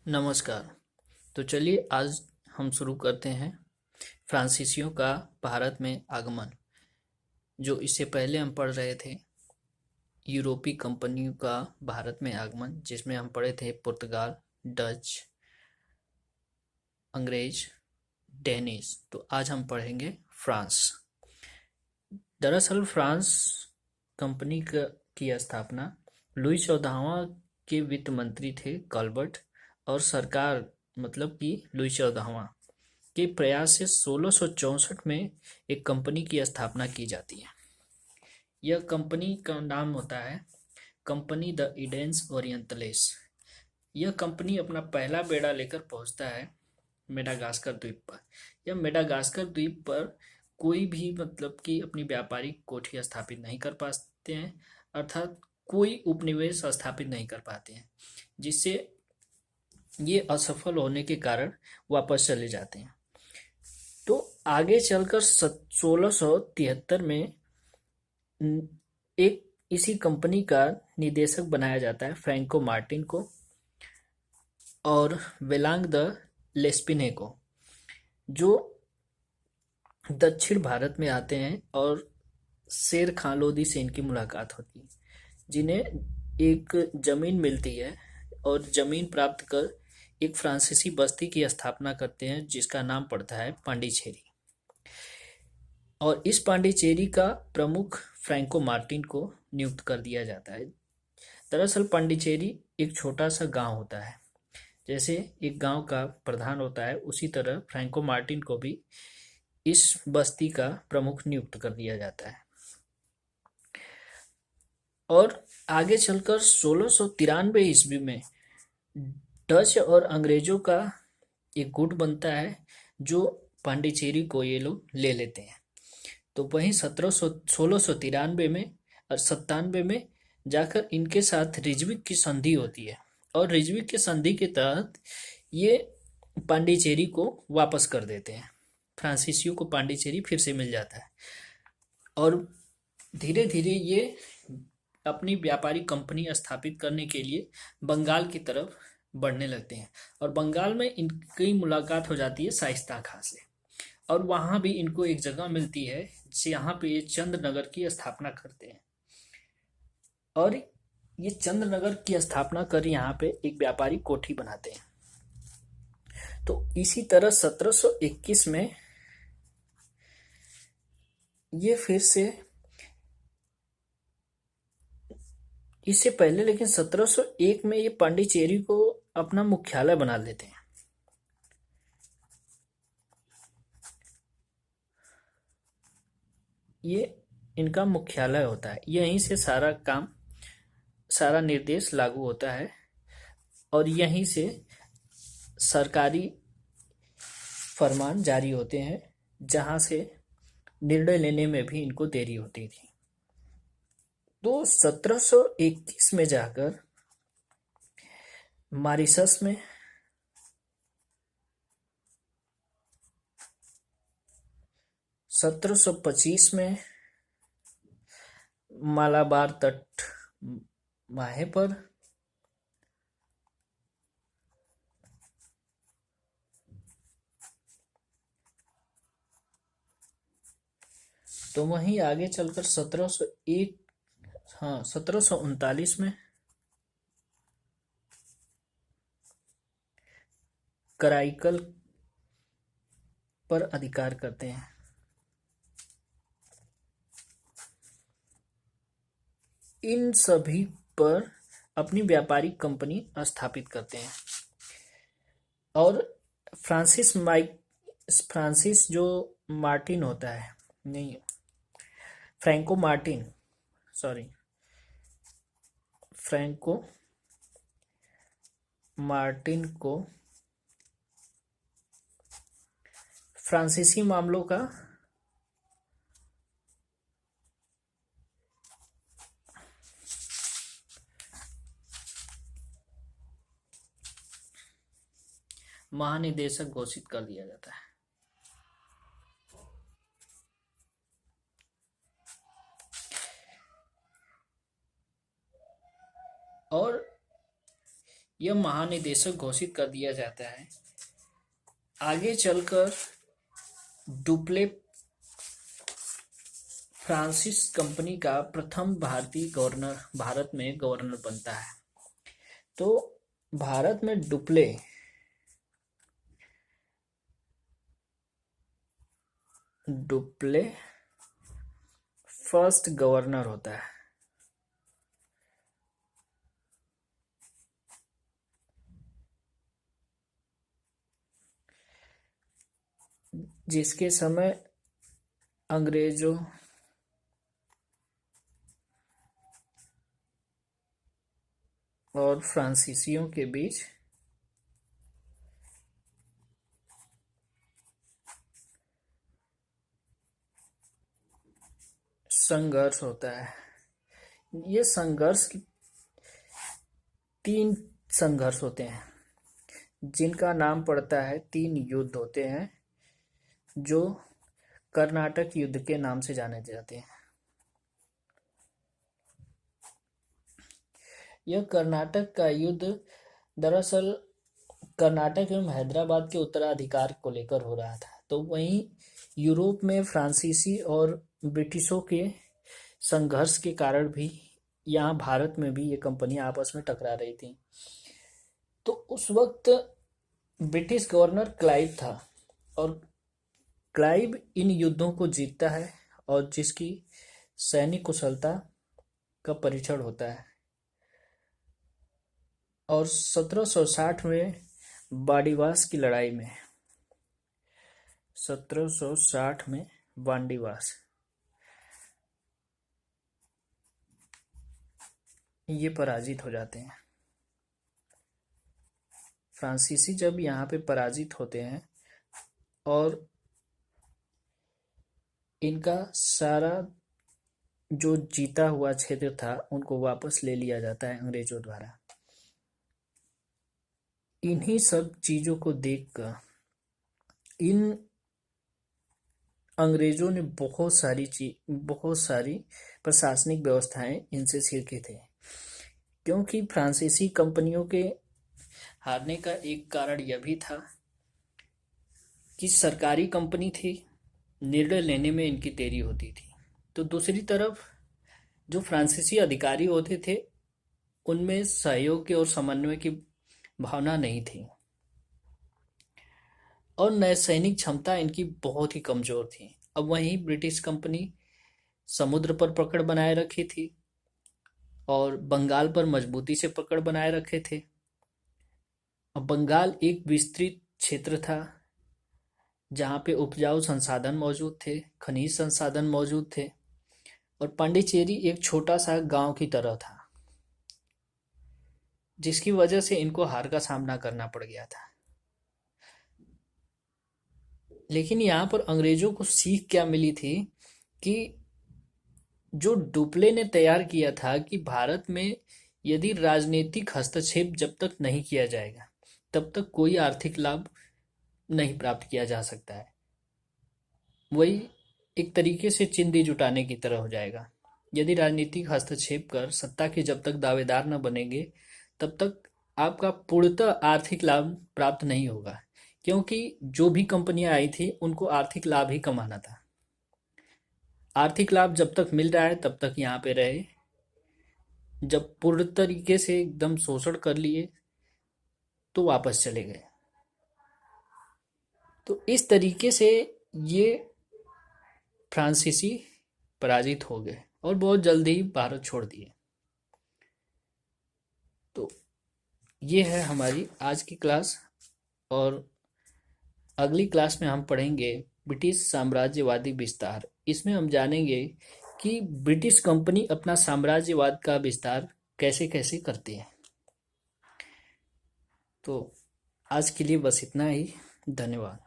नमस्कार। तो चलिए आज हम शुरू करते हैं फ्रांसीसियों का भारत में आगमन। जो इससे पहले हम पढ़ रहे थे यूरोपीय कंपनियों का भारत में आगमन, जिसमें हम पढ़े थे पुर्तगाल, डच, अंग्रेज, डेनिश। तो आज हम पढ़ेंगे फ्रांस। दरअसल फ्रांस कंपनी की स्थापना लुई 14वां के वित्त मंत्री थे कॉल्बर्ट, और सरकार मतलब कि लुई 14वां के प्रयास से 1664 में एक कंपनी की स्थापना की जाती है। यह कंपनी का नाम होता है कंपनी द इडेन्स ओरिएंटलेस। यह कंपनी अपना पहला बेड़ा लेकर पहुंचता है मेडागास्कर द्वीप पर। यह मेडागास्कर द्वीप पर कोई भी मतलब कि अपनी व्यापारिक कोठी स्थापित नहीं कर पाते हैं, अर्थात कोई उपनिवेश स्थापित नहीं कर पाते हैं, जिससे ये असफल होने के कारण वापस चले जाते हैं। तो आगे चलकर 1673 में एक इसी कंपनी का निदेशक बनाया जाता है फ्रैंको मार्टिन को, और वेलांग द लेस्पिने को, जो दक्षिण भारत में आते हैं और शेर खान लोदी से इनकी मुलाकात होती है, जिन्हें एक जमीन मिलती है और जमीन प्राप्त कर एक फ्रांसीसी बस्ती की स्थापना करते हैं, जिसका नाम पड़ता है पांडिचेरी। और इस पांडिचेरी का प्रमुख फ्रैंको मार्टिन को नियुक्त कर दिया जाता है। दरअसल पांडिचेरी एक छोटा सा गांव होता है। जैसे एक गांव का प्रधान होता है, उसी तरह फ्रैंको मार्टिन को भी इस बस्ती का प्रमुख नियुक्त कर दिया जाता है। और आगे चलकर 1693 ईस्वी में डच और अंग्रेजों का एक गुट बनता है, जो पांडिचेरी को ये लोग ले लेते हैं। तो वहीं 1693 में और 97 में जाकर इनके साथ रिजविक की संधि होती है, और रिजविक की संधि के तहत ये पांडिचेरी को वापस कर देते हैं। फ्रांसीसियों को पांडिचेरी फिर से मिल जाता है, और धीरे धीरे ये अपनी व्यापारिक कंपनी स्थापित करने के लिए बंगाल की तरफ बढ़ने लगते हैं। और बंगाल में इनकी मुलाकात हो जाती है शाइस्ता खां से, और वहाँ भी इनको एक जगह मिलती है जहाँ पे ये चंद्रनगर की स्थापना करते हैं। और ये चंद्रनगर की स्थापना कर यहाँ पे एक व्यापारिक कोठी बनाते हैं। तो इसी तरह 1721 में ये फिर से, इससे पहले लेकिन 1701 में ये पांडिचेरी को अपना मुख्यालय बना लेते हैं। ये इनका मुख्यालय होता है, यहीं से सारा काम, सारा निर्देश लागू होता है, और यहीं से सरकारी फरमान जारी होते हैं, जहां से निर्णय लेने में भी इनको देरी होती थी। तो 1721 में जाकर मॉरिशस में, 1725 में मालाबार तट माहे पर, तो वहीं आगे चलकर 1701, हाँ 1739 में कराईकल पर अधिकार करते हैं। इन सभी पर अपनी व्यापारिक कंपनी स्थापित करते हैं। और फ्रांसिस जो मार्टिन होता है, नहीं, Franco Martin, sorry, Franco Martin को फ्रांसीसी मामलों का महानिदेशक घोषित कर दिया जाता है। और यह महानिदेशक घोषित कर दिया जाता है। आगे चलकर डुप्ले फ्रांसिस कंपनी का प्रथम भारतीय गवर्नर भारत में गवर्नर बनता है। तो भारत में डुप्ले फर्स्ट गवर्नर होता है। जिसके समय अंग्रेजों और फ्रांसीसियों के बीच संघर्ष होता है। ये संघर्ष 3 संघर्ष होते हैं, जिनका नाम पड़ता है 3 युद्ध होते हैं, जो कर्नाटक युद्ध के नाम से जाने जाते हैं। यह कर्नाटक का युद्ध दरअसल कर्नाटक एवं हैदराबाद के उत्तराधिकार को लेकर हो रहा था। तो वहीं यूरोप में फ्रांसीसी और ब्रिटिशों के संघर्ष के कारण भी यहाँ भारत में भी ये कंपनियां आपस में टकरा रही थी। तो उस वक्त ब्रिटिश गवर्नर क्लाइव था, और क्लाइव इन युद्धों को जीतता है और जिसकी सैनिक कुशलता का परीक्षण होता है। और 1760 में बांडीवास की लड़ाई में 1760 में बांडीवास ये पराजित हो जाते हैं। फ्रांसीसी जब यहाँ पे पराजित होते हैं और इनका सारा जो जीता हुआ क्षेत्र था उनको वापस ले लिया जाता है अंग्रेजों द्वारा। इन्हीं सब चीजों को देखकर इन अंग्रेजों ने बहुत सारी प्रशासनिक व्यवस्थाएं इनसे सीखी थी, क्योंकि फ्रांसीसी कंपनियों के हारने का एक कारण यह भी था कि सरकारी कंपनी थी, निर्णय लेने में इनकी देरी होती थी। तो दूसरी तरफ जो फ्रांसीसी अधिकारी होते थे उनमें सहयोग और समन्वय की भावना नहीं थी, और नैसैनिक क्षमता इनकी बहुत ही कमजोर थी। अब वहीं ब्रिटिश कंपनी समुद्र पर पकड़ बनाए रखी थी और बंगाल पर मजबूती से पकड़ बनाए रखे थे। अब बंगाल एक विस्तृत क्षेत्र था जहाँ पे उपजाऊ संसाधन मौजूद थे, खनिज संसाधन मौजूद थे, और पांडिचेरी एक छोटा सा गांव की तरह था, जिसकी वजह से इनको हार का सामना करना पड़ गया था। लेकिन यहाँ पर अंग्रेजों को सीख क्या मिली थी कि जो डुप्ले ने तैयार किया था कि भारत में यदि राजनीतिक हस्तक्षेप जब तक नहीं किया जाएगा तब तक कोई आर्थिक लाभ नहीं प्राप्त किया जा सकता है, वही एक तरीके से चिंदी जुटाने की तरह हो जाएगा। यदि राजनीतिक हस्तक्षेप कर सत्ता के जब तक दावेदार न बनेंगे तब तक आपका पूर्णतः आर्थिक लाभ प्राप्त नहीं होगा, क्योंकि जो भी कंपनियां आई थी उनको आर्थिक लाभ ही कमाना था। आर्थिक लाभ जब तक मिल रहा है तब तक यहाँ पे रहे, जब पूर्ण तरीके से एकदम शोषण कर लिए तो वापस चले गए। तो इस तरीके से ये फ्रांसीसी पराजित हो गए और बहुत जल्दी ही भारत छोड़ दिए। तो ये है हमारी आज की क्लास, और अगली क्लास में हम पढ़ेंगे ब्रिटिश साम्राज्यवादी विस्तार। इसमें हम जानेंगे कि ब्रिटिश कंपनी अपना साम्राज्यवाद का विस्तार कैसे कैसे करती है। तो आज के लिए बस इतना ही। धन्यवाद।